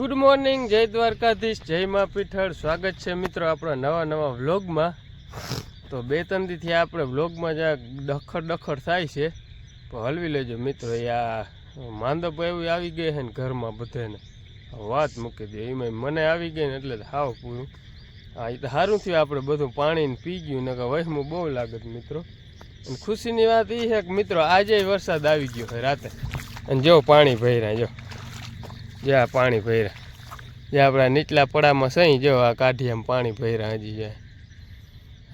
Good morning, જય દ્વારકાધીશ, જય મા પીઠળ। સ્વાગત છે મિત્રો આપણા નવા વ્લોગમાં। તો 2-3 દીથી આપણે વ્લોગમાં જ્યાં ડખર થાય છે તો હલવી લેજો મિત્રો। યા માંદપ એવું આવી ગઈ છે ને ઘરમાં બધાને વાત મૂકી દે એમાં મને આવી ગઈ ને એટલે હાવ પૂરું। હા, એ તો સારું થયું આપણે બધું પાણીને પી ગયું, ને કે વહેમું બહુ લાગત મિત્રો। અને ખુશીની વાત એ છે કે મિત્રો આજે વરસાદ આવી ગયો છે રાતે, અને જો પાણી ભર્યા, જો જ્યાં પાણી ભર્યા, જે આપણા નીચલા પડામાં સહી જો આ કાઢિયામાં પાણી ભર્યા,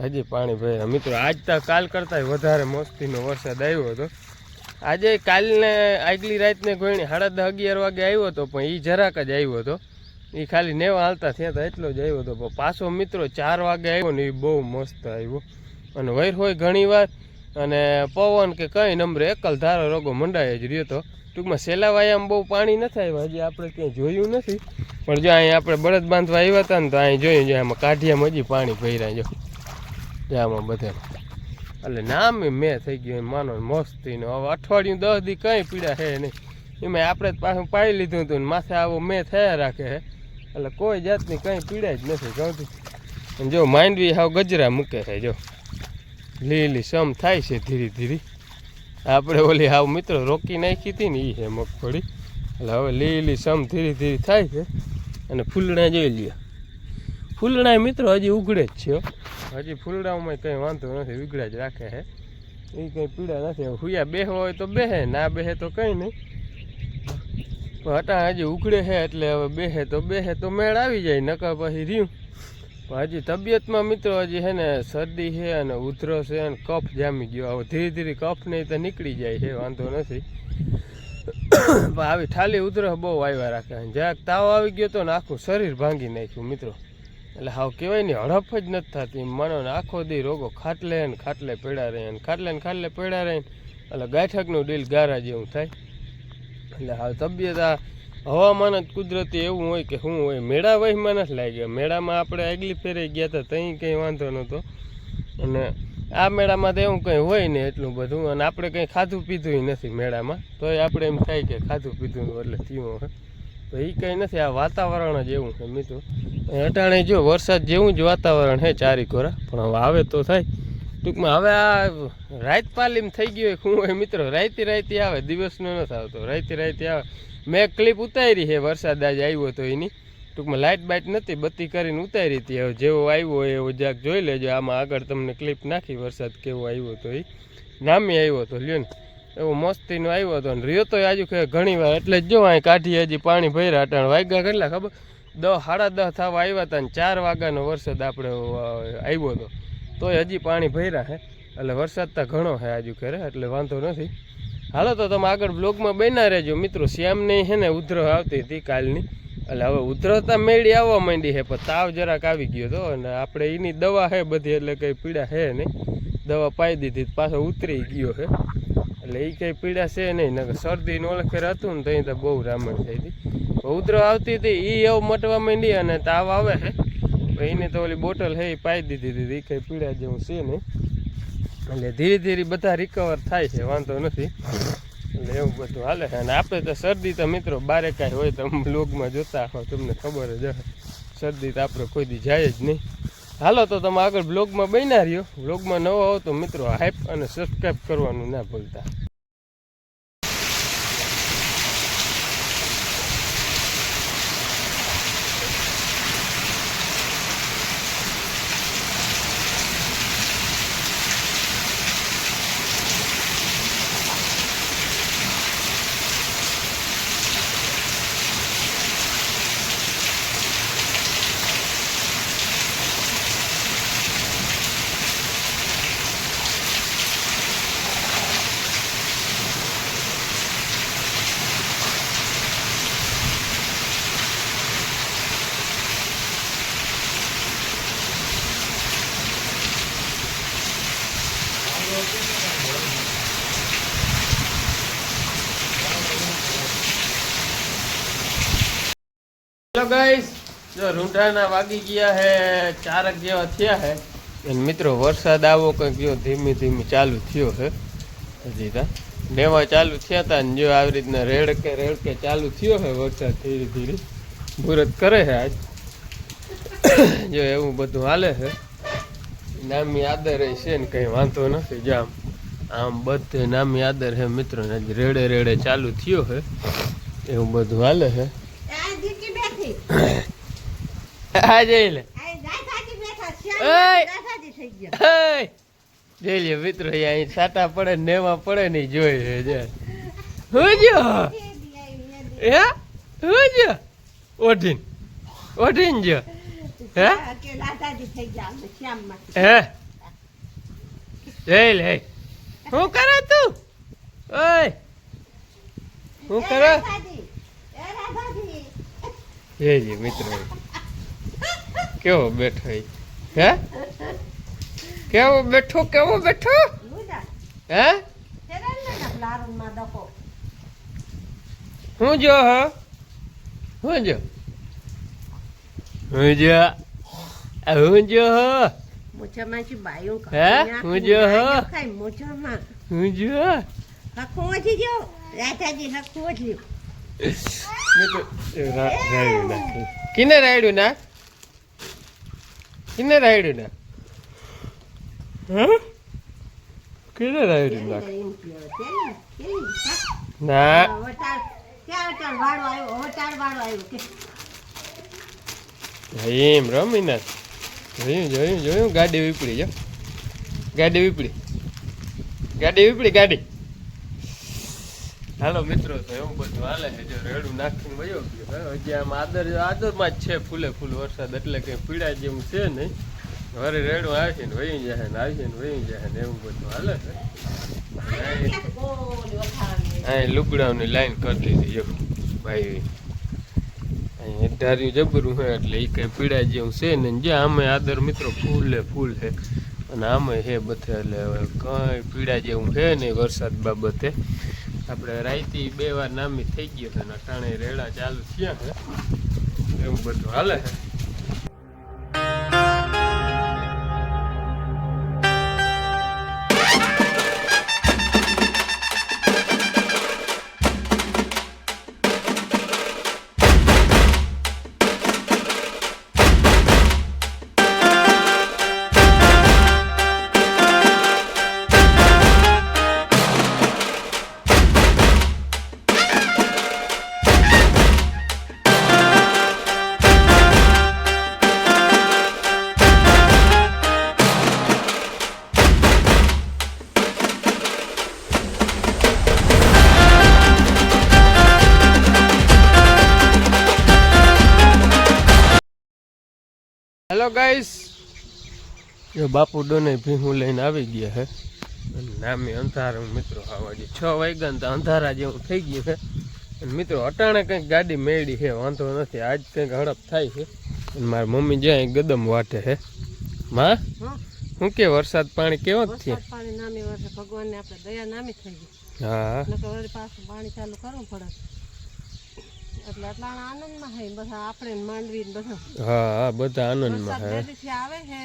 હજી પાણી ભર્યા મિત્રો। આજ તો કાલ કરતાં વધારે મસ્તીનો વરસાદ આવ્યો હતો। આજે કાલને આગલી રાતને ગોયણી 10:30-11 વાગે આવ્યો હતો, પણ એ જરાક જ આવ્યો હતો, એ ખાલી નેવા હાલતા થયા હતા એટલો જ આવ્યો હતો। પણ પાછો મિત્રો 4 વાગે આવ્યો ને એ બહુ મસ્ત આવ્યો, અને વૈર હોય ઘણી વાર, અને પવન કે કંઈ નંબરે એકલ ધારો રોગો મંડાય જ રહ્યો હતો। ટૂંકમાં સેલાવાયામાં બહુ પાણી નથી આવ્યું, હજી આપણે ક્યાંય જોયું નથી, પણ જો અહીં આપણે બળદ બાંધવા આવ્યા હતા ને તો અહીં જોયું, જો આમાં કાઢિયામાં હજી પાણી ભર્યા, જો આમાં બધે, એટલે નામ મેં થઈ ગયું એમ માનો મસ્તીનો। હવે અઠવાડિયું 10 દી કંઈ પીડા છે નહીં, એમાં આપણે પાછું પાઈ લીધું હતું ને માથે આવો મેં થયા રાખે છે, એટલે કોઈ જાતની કંઈ પીડા જ નથી કહું। અને જો માંડવી હાવ ગજરા મૂકે છે, જો લીલી સમ થાય છે ધીરે ધીરે। આપણે ઓલી હાવ મિત્રો રોકી નાખી હતી ને એ છે મગફળી, એટલે હવે લીલી સમ ધીરે ધીરે થાય છે। અને ફૂલડા જોઈ લ્યો, ફૂલડા મિત્રો હજી ઉઘડે જ છે, હજી ફૂલડાઓમાં કંઈ વાંધો નથી, ઉઘડા જ રાખે છે, એ કંઈ પીડા નથી। હુયા બેહો હોય તો બેહે, ના બેહે તો કંઈ નહીં, પણ હટા હજી ઉઘડે છે એટલે હવે બેહે તો મેળ આવી જાય, નકર પછી રહ્યું। પણ હજી તબિયતમાં મિત્રો હજી છે ને શરદી છે અને ઉધરો છે અને કફ જામી ગયો, હવે ધીરે ધીરે કફ નહીં તો નીકળી જાય છે, વાંધો નથી। પણ આવી ઠાલી ઉધરો બહુ આવ્યા રાખે, જરાક તાવ આવી ગયો તો ને આખું શરીર ભાંગી નાખ્યું મિત્રો, એટલે હાવ કહેવાય ને હડપ જ નથી થતી માનો ને, આખો દી રોગો ખાટલે ને ખાટલે પડ્યા રહે, અને ખાટલે ને ખાટલે પડ્યા રહે, એટલે ગાંઠકનું ડીલ ગારા જેવું થાય। એટલે હાવ તબિયત આ હવામાન જ કુદરતી એવું હોય કે શું હોય, મેળા વહીમાં નથી લાગ્યા। મેળામાં આપણે આગલી ફેરે ગયા હતા ત્યાં કંઈ વાંધો નહોતો, અને આ મેળામાં તો એવું કંઈ હોય ને એટલું બધું, અને આપણે કંઈ ખાધું પીધું નથી મેળામાં, તોય આપણે એમ થાય કે ખાધું પીધું એટલે થયું હોય, તો એ કંઈ નથી, આ વાતાવરણ જ એવું છે મિત્રો। અટાણે જો વરસાદ જેવું જ વાતાવરણ છે ચારી કોરા, પણ હવે આવે તો થાય। ટૂંકમાં હવે આ રાત પાલીમ થઈ ગયું શું હોય મિત્રો, રાતે આવે, દિવસનો નથી આવતો, રાતે આવે। મેં ક્લિપ ઉતારી છે વરસાદ આજે આવ્યો તો એની, ટૂંકમાં લાઇટ બાઇટ નથી, બત્તી કરીને ઉતારી હતી, હવે જેવો આવ્યો એવો જાક જોઈ લેજો, આમાં આગળ તમને ક્લિપ નાખી વરસાદ કેવો આવ્યો તો, એ નામી આવ્યો તો લ્યો ને, એવો મસ્તીનો આવ્યો હતો, ને રહ્યો તો આજુ ઘણી વાર, એટલે જ જો અહીં કાઢી હજી પાણી ભર્યા, અટાણ વાગ્યા કેટલા ખબર, 10-10:30 થવા આવ્યા હતા, ને 4 વાગ્યાનો વરસાદ આપણે આવ્યો હતો, તોય હજી પાણી ભર્યા છે, એટલે વરસાદ તો ઘણો છે આજુ કરે, એટલે વાંધો નથી। હાલો તો તમે આગળ બ્લોગમાં બન્યા રહેજો મિત્રો। શ્યામની છે ને ઉધરો આવતી હતી કાલની, એટલે હવે ઉધરતા મેળી આવવા માંડી છે, પણ તાવ જરાક આવી ગયો હતો, અને આપણે એની દવા છે બધી, એટલે કંઈ પીડા છે નહીં, દવા પાઈ દીધી પાછો ઉતરી ગયો છે, એટલે એ કંઈ પીડા છે નહીં, નકર શરદીનું ઓળખેર હતું ને ત્યાં તો બહુ રામણ થઈ હતી, ઉધરો આવતી હતી એ એવું મટવા માંડી, અને તાવ આવે છે એને તો ઓલી બોટલ છે એ પાઈ દીધી હતી, એ કંઈ પીડા જેવું છે નહીં, એટલે ધીરે ધીરે બધા રિકવર થાય છે, વાંધો નથી, એટલે એવું બધું હાલે છે। અને આપણે તો શરદી તો મિત્રો બારે કાંઈ હોય તો વ્લોગમાં જોતા હો, તમને ખબર જ હશે, શરદી તો આપણે કોઈ દી જાય જ નહીં। હાલો તો તમે આગળ બ્લોગમાં બન્યા રહ્યો, બ્લોગમાં નવો હો તો મિત્રો હાઈપ અને સબસ્ક્રાઈબ કરવાનું ના ભૂલતા। હેલો ગાઈસ, જો રૂંઢાના વાગી ગયા હે 4 જેવા થયા હે, અને મિત્રો વરસાદ આવો કંઈક જો ધીમી ધીમી ચાલુ થયો છે, હજી તા નેવા ચાલુ થયા હતા, ને જો આવી રીતના રેડકે ચાલુ થયો છે વરસાદ ધીરે ધીરે। મુહૂર્ત કરે છે આજ જો એવું બધું હાલે છે નામી આદર છે ને કંઈ વાંધો નથી જામ આમ બધે નામી આદર છે મિત્રો ને રેડે રેડે ચાલુ થયો છે એવું બધું હાલે છે આ જઈ લે જઈ લે મિત્રો અહીં સાટા પડે ને નેવા પડે ને જોઈ છે હું જો હે હું જો ઓઢીન જો હે હે જઈ લે શું કરે તું ઓય શું કરે જઈ મિત્રો કેવો બેઠો હે કેવો બેઠો હે હું જો હ હું જો હું જો હું જો મોચામાંથી બાયો હે હું જો ખાઈ મોચામાં હું જો હખું વધી ગયો રાધાજી હખું વધ્યું કિને રાયડું ના કિને રાયડું ના કિને રાયડું ના ના એમ રમીના જોયું ગાડી વીપડી જો ગાડી વીપડી હાલો મિત્રો તો એવું બધું હાલે છે જો રેડું નાખીને વયો ગયો હજી આમ આદરમાં જ છે ફૂલે ફૂલ વરસાદ એટલે કંઈ પીડા જેવું છે નહીં વરે રેડું આવશે ને વહી જાય ને આવશે ને વહી જાય ને એવું બધું હાલે છે અહીં લુગડાઓની લાઈન કરી દીધી જો ભાઈ અહીં ધાર્યું જબરું છે એટલે એ કંઈ પીડા જેવું છે ને જ્યાં આમે આદર મિત્રો ફૂલે ફૂલ છે અને આમે છે બધે એટલે હવે કંઈ પીડા જેવું છે નહીં વરસાદ બાબતે આપણે રાઈતી 2 વાર નામી થઈ ગયો છે અને અટાણે રેડા ચાલુ થયા છે એવું બધું હાલે છે હેલો ગાઈસ જો બાપુ ડોને ભીહું લઈને આવી ગયા છે અને નામી અંધારું મિત્રો આવા જે 6 વાગ્યા ને અંધારા જેવું થઈ ગયું છે અને મિત્રો અટાણે કંઈક ગાડી મેળી છે વાંધો નથી આજ કંઈક હડપ થાય છે અને મારી મમ્મી જ્યાં ગદમ વાટે છે માં શું કે વરસાદ પાણી કેવો છે ભગવાનને આપણે દયા નામી થઈ ગઈ હા પાછું પાણી ચાલુ કરવું પડે એટલે એટલા આનંદમાં હે બધા આપણે માંડવી બધા હા બધા આનંદમાં હે આવે છે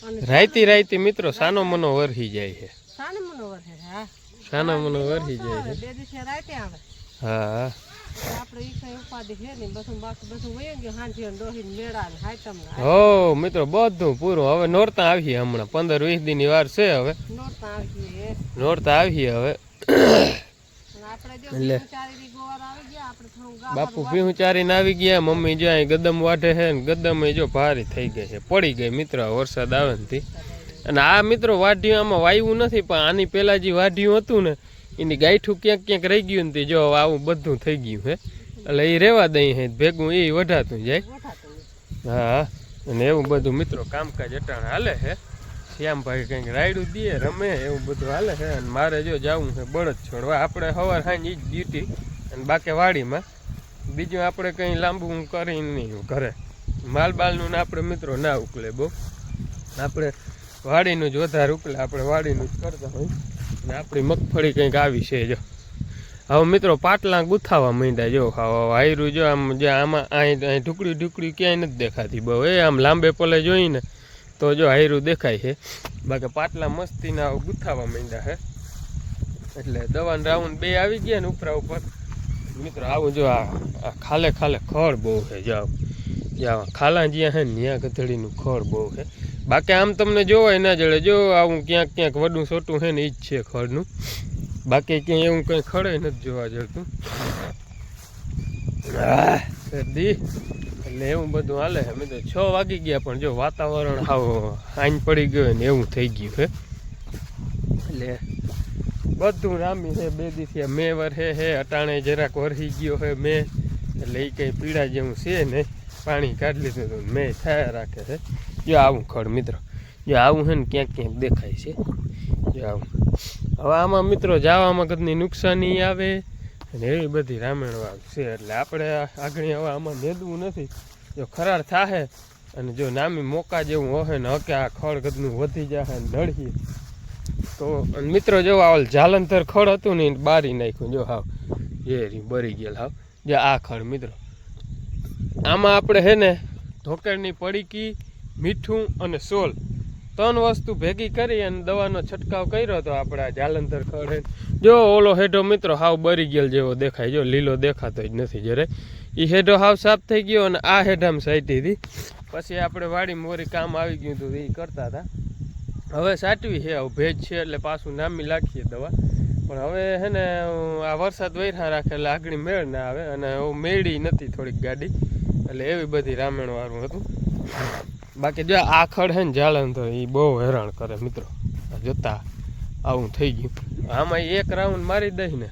અને રાઈતી મિત્રો સાનો મનો વરહી જાય છે સાનો મનો વરહે હા સાનો મનો વરહી જાય છે 2 દિવસે રાતે આવે હા આપણે ઈ કઈ ઉપાધિ છે ને બધું બાકી બધું વયો ગયો હાંજી ડોહી મેળા ને હાઈટમ ને હો મિત્રો બધું પૂરું હવે નોરતા આવીએ હમણાં 15-20 દિનની વાર છે હવે નોરતા આવીએ હવે બાપુ ભીહું ચારીને આવી ગયા મમ્મી જો અહીં ગદમ વાટે છે ને ગદમ જો ભારી થઈ ગઈ છે પડી ગઈ મિત્રો વરસાદ આવે ને અને આ મિત્રો વાઢ્યું આમાં વાયવું નથી પણ આની પહેલા જે વાઢ્યું હતું ને એની ગાંઠું ક્યાંક ક્યાંક રહી ગયું ને જો આવું બધું થઈ ગયું છે એટલે એ રેવા દઈ છે ભેગું એ વઢાતું જાય હા અને એવું બધું મિત્રો કામકાજ અટાણ હાલે છે શ્યામભાઈ કંઈક રાયડું દે રમે એવું બધું હાલે છે અને મારે જો જવું છે બળદ છોડવા આપણે સવાર સાંજ જ ડ્યુટી અને બાકી વાડીમાં બીજું આપણે કંઈ લાંબુ કરી નહીં ઘરે માલબાલનું આપણે મિત્રો ના ઉકલે બહુ આપણે વાડીનું જ વધારે ઉકલે આપણે વાડીનું જ કરતા હોય અને આપણી મગફળી કંઈક આવી છે જો હવે મિત્રો પાટલા ગુથાવા માંડ્યા જો હાયરું જો આમ જે આમાં અહીં ઢુકડી ક્યાંય નથી દેખાતી બહુ એ આમ લાંબે પલે જોઈને તો જો હાયરું દેખાય છે બાકી પાટલા મસ્તીના ગુથાવા માંડ્યા છે એટલે દવાના રાઉન્ડ 2 આવી ગયા ને ઉપરા ઉપર મિત્રો આવું જો આ ખાલે ખાલે ખડ બહુ છે જાઓ જ્યાં ખાલા જ્યાં છે ને ત્યાં ગધેડીનું ખડ બહુ છે. બાકી આમ તમને જોવાય ના જડે, જો આવું ક્યાંક ક્યાંક વડું છોટું છે ને એ જ છે ખડનું, બાકી ક્યાંય એવું કંઈ ખડે નથી જોવા જડતું. શરદી એટલે એવું બધું હાલે છે મિત્રો. 6 વાગી ગયા પણ જો વાતાવરણ હાવ આઈન પડી ગયો ને એવું થઈ ગયું છે. એટલે બધું રામી છે 2 દિવસથી મેં વરહે છે, અટાણે જરાક વરસી ગયો છે મેં, એટલે એ કંઈ પીડા જેવું છે નહીં. પાણી કાઢી લીધું હતું મેં થયા રાખે છે. જો આવું ખડ મિત્રો, જો આવું છે ને ક્યાંક ક્યાંક દેખાય છે. જો આવું હવે આમાં મિત્રો જવામાં કદની નુકસાની આવે અને એવી બધી રામેણ છે. એટલે આપણે આગળ હવે આમાં નેદવું નથી. જો ખરાર થાહે અને જો નામી મોકા જેવું હોય ને હકે આ ખડ કદનું વધી જાય ને નળીએ તો મિત્રો જો આ જાલંધર ખડ હતું ને બારી નાખ્યું. જો હાવ એ બરી ગયેલ હાવ. જો આ ખડ મિત્રો, આમાં આપણે છે ને ઢોકળની પડીકી, મીઠું અને સોલ 3 વસ્તુ ભેગી કરી અને દવાનો છંટકાવ કર્યો હતો આપણે આ જાલંધર ખડ. જો ઓલો હેઠો મિત્રો હાવ બરી ગયેલ જેવો દેખાય, જો લીલો દેખાતો જ નથી જરાય. એ હેઠો હાવ સાફ થઈ ગયો અને આ હેઠામાં સાઈટી હતી. પછી આપણે વાડીમાં મોરી કામ આવી ગયું હતું એ કરતા હતા. હવે સાટવી છે, હવે ભેજ છે એટલે પાછું નામી નાખીએ દવા. પણ હવે છે ને આ વરસાદ વૈરા રાખે એટલે આગળ મેળ ના આવે અને હું મેળી નથી થોડીક ગાડી, એટલે એવી બધી રામેણવાળું હતું. બાકી જો આ ખડ છે ને જાલંધર એ બહુ હેરાન કરે મિત્રો. જોતા આવું થઈ ગયું. આમાં 1 રાઉન્ડ મારી દઈ ને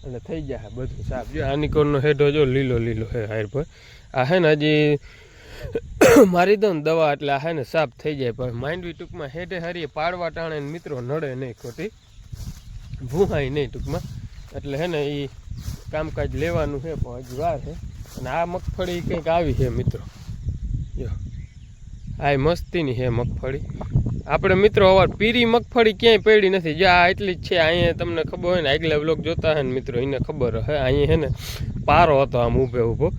એટલે થઈ જાય બધું સાફ. જો આનીકોરનો હેઠો જો લીલો લીલો હે હાર પર. આ હે ને હજી મારી દઉં ને દવા એટલે આ હે ને સાફ થઈ જાય. પણ માંડવી ટૂંકમાં હેઠે હારીએ પાડવા ટાણે મિત્રો નડે નહીં ખોટી, ભૂહાય નહીં ટૂંકમાં. એટલે હે ને એ કામકાજ લેવાનું છે પણ હજી વાર છે. અને આ મગફળી કંઈક આવી છે મિત્રો. જો આ મસ્તીની છે મગફળી. આપણે મિત્રો અવાર પીરી મગફળી ક્યાંય પડી નથી. જો આ એટલી જ છે. અહીંયા તમને ખબર હોય ને, આગલા બ્લોક જોતા હોય ને મિત્રો એને ખબર હે. અહીંયા છે ને પારો હતો આમ ઊભો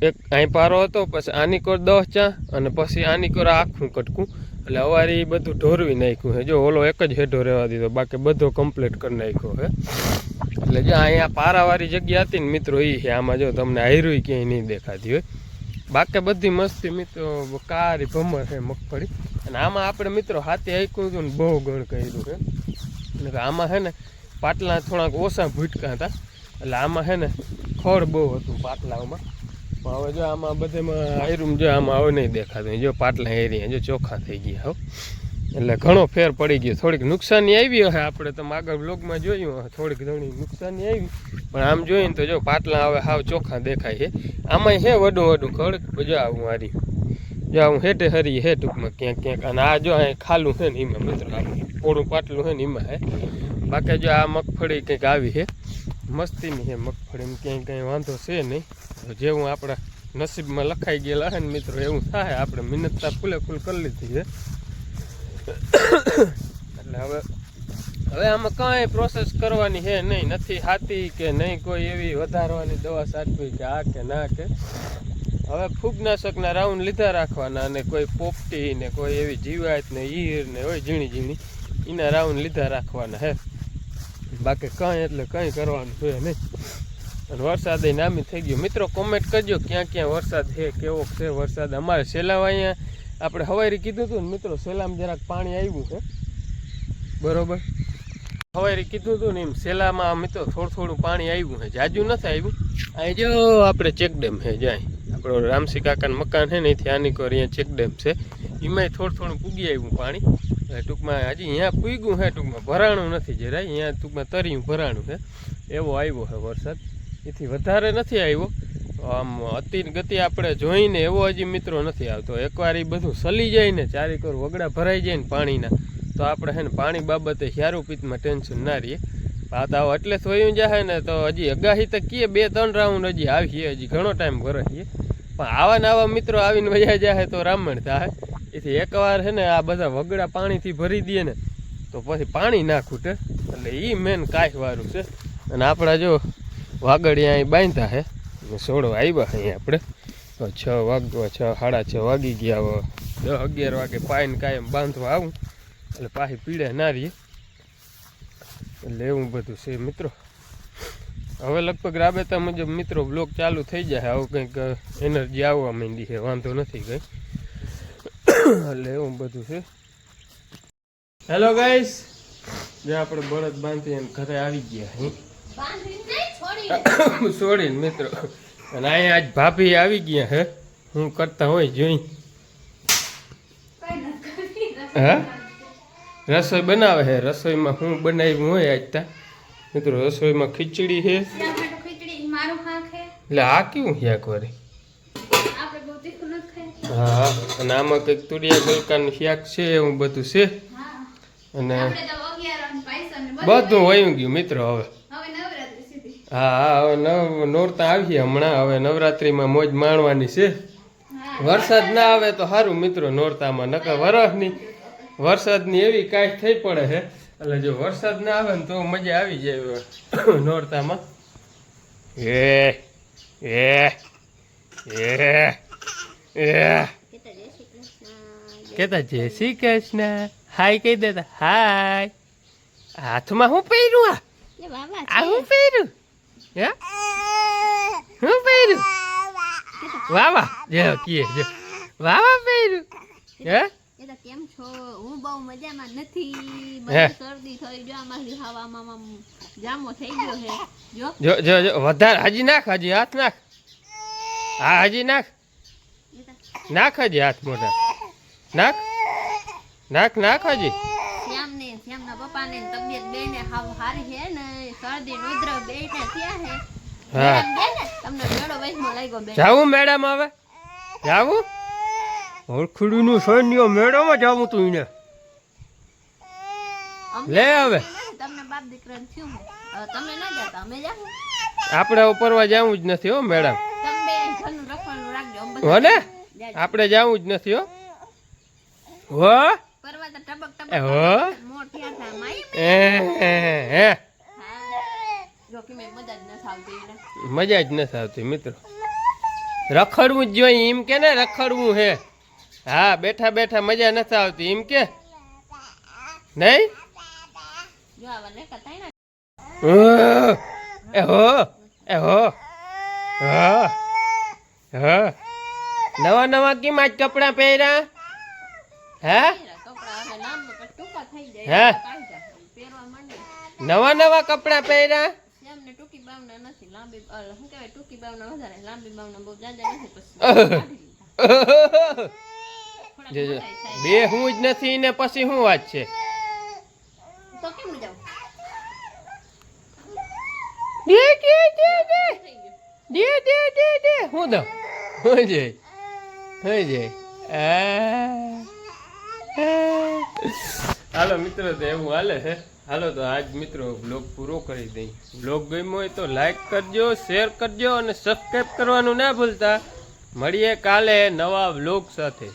એક અહીં પારો હતો, પછી આની કોર 10 ચા અને પછી આની કોર આખું કટકું. એટલે અવારે એ બધું ઢોરવી નાખ્યું છે. જો ઓલો એક જ હેઠો રહેવા દીધો, બાકી બધો કમ્પ્લીટ કરી નાખ્યો છે. એટલે જો અહીંયા પારાવાળી જગ્યા હતી ને મિત્રો એ છે. આમાં જો તમને હાયરું ક્યાંય નહીં દેખાતી હોય, બાકી બધી મસ્તી મિત્રો કારી ભમર છે મગફળી. અને આમાં આપણે મિત્રો હાથે હાંક્યું હતું ને બહુ ગણ કર્યું છે. એટલે આમાં છે ને પાટલા થોડાક ઓછા ભૂટકા હતા, એટલે આમાં છે ને ખડ બહુ હતું પાટલાઓમાં. પણ હવે જો આમાં બધેમાં હાયરું જો આમાં હવે નહીં દેખાતું. જો પાટલા હેરી જો ચોખ્ખા થઈ ગયા હવે, એટલે ઘણો ફેર પડી ગયો. થોડીક નુકસાની આવી હશે, આપણે તમે આગળ બ્લોગમાં જોયું હશે થોડીક ઘણી નુકસાની આવી. પણ આમ જોઈએ ને તો જો પાટલા હવે હાવ ચોખ્ખા દેખાય છે. આમાં છે વડું ખડ. જો આવું હારી જો આવું હેઠે હરી હે ટૂંકમાં ક્યાંક ક્યાંક. અને આ જો અહીં ખાલું છે ને એમાં મિત્રો પોળું પાટલું છે ને એમાં હે. બાકી જો આ મગફળી કંઈક આવી છે મસ્તીની છે મગફળી, ક્યાંય કંઈ વાંધો છે નહીં. જેવું આપણા નસીબમાં લખાઈ ગયેલા છે ને મિત્રો એવું થાય. આપણે મહેનતતા ફૂલે ફૂલ કરી લીધી છે. એટલે હવે આમાં કાંઈ પ્રોસેસ કરવાની છે નહીં, નથી હાથી કે નહીં કોઈ એવી વધારવાની દવા છાંટવી કે આ કે ના કે. હવે ફૂગનાશકના રાઉન્ડ લીધા રાખવાના અને કોઈ પોપટી ને કોઈ એવી જીવાત ને ઈર ને હોય ઝીણી એના રાઉન્ડ લીધા રાખવાના હે. બાકી કંઈ એટલે કંઈ કરવાનું છે નહીં. અને વરસાદ નામી થઈ ગયો મિત્રો. કોમેન્ટ કરજો ક્યાં ક્યાં વરસાદ છે, કેવો છે વરસાદ. અમારે સેલાવ અહીંયા આપણે હવારી કીધું હતું ને મિત્રો, સેલામાં જરાક પાણી આવ્યું છે બરોબર. હવારી કીધું હતું ને એમ સેલામાં મિત્રો થોડું પાણી આવ્યું છે, જાજુ નથી આવ્યું. અહીં જો આપણે ચેકડેમ છે, જાય આપણો રામસી કાકાનું મકાન છે ને એથી આની કોર અહીંયા ચેકડેમ છે, એમાંય થોડું પૂગી આવ્યું પાણી. ટૂંકમાં હજી અહીંયા પૂગ્યું છે, ટૂંકમાં ભરાણું નથી જરાય. અહીંયા ટૂંકમાં તર્યું ભરાણું છે એવો આવ્યો છે વરસાદ. એથી વધારે નથી આવ્યો. આમ અતિ ગતિ આપણે જોઈને એવો હજી મિત્રો નથી આવતો. એકવાર એ બધું સલી જાય ને ચારેકોર વગડા ભરાઈ જાય ને પાણીના, તો આપણે છે ને પાણી બાબતે યારું પીતમાં ટેન્શન ના રહીએ. વાત આવો એટલે થયું જાય ને તો હજી અગાહી તો કીએ 2-3 રાઉન્ડ હજી આવીએ, હજી ઘણો ટાઈમ ભરાઈએ. પણ આવા ને આવા મિત્રો આવીને વયા જાય તો રામણ થાય. એથી એકવાર છે ને આ બધા વગડા પાણીથી ભરી દઈએ ને તો પછી પાણી ના ખૂટે. એટલે એ મેન કાંઈવાળું છે. અને આપણા જો વાગડિયા અહીં બાંધ્યા છે, સોડો આવ્યા અહીંયા આપણે 6 વાગવા 6-6:30 વાગી ગયા. હવે 10-11 વાગે પાઈને કાયમ બાંધવા આવું એટલે પાછી પીડે ના રહીએ. એટલે એવું બધું છે મિત્રો. હવે લગભગ રાબેતા મુજબ મિત્રો બ્લોગ ચાલુ થઈ જાય. આવું કંઈક એનર્જી આવવા માંડી છે, વાંધો નથી કંઈ. એટલે એવું બધું છે. હેલો ગાઈસ, જે આપણે બળદ બાંધીને ઘરે આવી ગયા છોડીને મિત્રો. અને અહીંયા આજ ભાભી આવી ગયા હે, હું કરતા હોય જોઈ. હા, રસોઈ બનાવે છે. રસોઈમાં હું બનાવ્યું હોય આજ તા મિત્રો. રસોઈમાં ખીચડી છે. એટલે આ કેવું છે એકવારે? હા, અને આમાં કંઈક તુરિયા ગલકાનું શાક છે, એવું બધું છે. અને બધું વયું ગયું મિત્રો. હવે હા, હવે નોરતા આવીએ હમણાં. હવે નવરાત્રિમાં મોજ માણવાની છે. વરસાદ ના આવે તો સારું મિત્રો નોરતામાં, નકર વરસાદની એવી કાંઈ થઈ પડે છે. એટલે જો વરસાદ ના આવે ને તો મજા આવી જાય નોરતામાં. કેતા જય શ્રી કૃષ્ણ. હાય કહી દેતા હાય. હાથમાં હું પહેર્યું? આ હું પહેર્યું? હે હું પહેર્યું? વાવા જો કીએ જો વાવા પહેર્યું. હે કેમ છો? હું બહુ મજામાં નથી. શરદી થઈ ગયો, આમાંથી હવામાં જામો થઈ ગયો છે. જો જો જો વધારે હજી નાખ, હજી હાથ નાખ. હા હજી નાખ, નાખ હજી હાથ મોઢા નાખ, નાખ નાખ હજી. શ્યામના પપ્પાને તબિયત બેને હાવ હારી છે ને, શરદી ઉધરસ બેને થયા છે. હા તમને મેળો વૈસમાં લાગ્યો બે. જાવું મેડમ? હવે જાવું? ઓળખુડીનું સૈન્ય મેળોમાં જાવું તું એને લે. હવે તમને બાપ દીકરાને થયું છે, હવે તમે ના જાતા, અમે જાવું. આપણે ઉપરવા જવું જ નથી હો મેડમ. તમે ઘરનું રખવાનું રાખજો. હો ને, આપણે જવું જ નથી હો. હો પરવા તો ટબક એ હો મોઢિયા થાય માઈ. હે જો કે મેં મજા જ ન આવતી ને. મજા જ નથી આવતી મિત્રો. રખડવું જ જોઈએ એમ કે ને, રખડવું હે. હા, બેઠા બેઠા મજા નથી આવતી એમ કે નહીં? જો આવા ને કતાઈ ના એ હો એ હો હા હા. નવા નવા કેમ આજ કપડાં પહેર્યા? હે કપડા હવે લાંબા ટૂંકા થઈ હે જાય પહેરવા માંડે. નવા નવા કપડાં પહેર્યા? એમને ટૂંકી બાવના નથી, લાંબી શું કહેવાય, ટૂંકી બાવના વધારે, લાંબી બાવના બહુ જાજા નથી. પછી બે હું જ નથી ને પછી શું વાત છે? તો કેમ જાવ? દે દે દે દે દે દે દે દે હું દઉં હું જઈ હું જઈ. હાલો મિત્રો, તો એવું હાલે છે. હાલો તો આજ મિત્રો બ્લોગ પૂરો કરી દઈ. બ્લોગ ગમ્યો હોય તો લાઈક કરજો, શેર કરજો અને સબસ્ક્રાઈબ કરવાનું ના ભૂલતા. મળીએ કાલે નવા બ્લોગ સાથે.